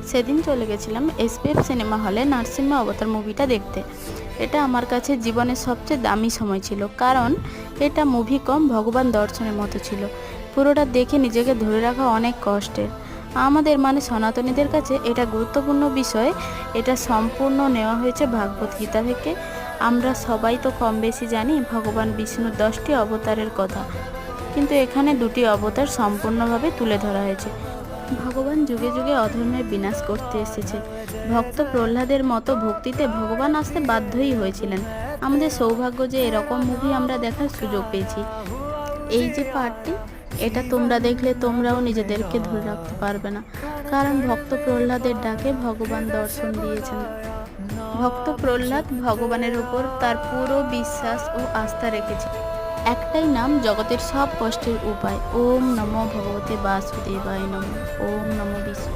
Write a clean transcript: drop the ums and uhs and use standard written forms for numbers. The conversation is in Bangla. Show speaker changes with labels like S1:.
S1: সেদিন চলে গেছিলাম এসপিএফ সিনেমা হলে নরসিংহ অবতার মুভিটা দেখতে। এটা আমার কাছে জীবনের সবচেয়ে দামি সময় ছিল, কারণ এটা মুভি কম ভগবান দর্শনের মতো ছিল। পুরোটা দেখে নিজেকে ধরে রাখা অনেক কষ্টের। আমাদের মানে সনাতনীদের কাছে এটা গুরুত্বপূর্ণ বিষয়। এটা সম্পূর্ণ নেওয়া হয়েছে ভাগবত গীতা থেকে। আমরা সবাই তো কম বেশি জানি ভগবান বিষ্ণুর 10টি অবতারের কথা, কিন্তু এখানে 2টি অবতার সম্পূর্ণভাবে তুলে ধরা হয়েছে। ভগবান যুগে যুগে অধর্মের বিনাশ করতে এসেছে। ভক্ত প্রহ্লাদের মতো ভক্তিতে ভগবান আসতে বাধ্যই হয়েছিলেন। আমাদের সৌভাগ্য যে এরকম মুভি আমরা দেখার সুযোগ পেয়েছি। এই যে পার্টটি, এটা তোমরা দেখলে তোমরাও নিজেদেরকে ধরে রাখতে পারবে না, কারণ ভক্ত প্রহ্লাদের ডাকে ভগবান দর্শন দিয়েছেন। ভক্ত প্রহ্লাদ ভগবানের উপর তার পুরো বিশ্বাস ও আস্থা রেখেছে। একটাই নাম জগতের সব কষ্টের উপায়। ওম নমো ভগবতে বাসুদেবায় নমঃ। ওম নমো বিষ্ণু।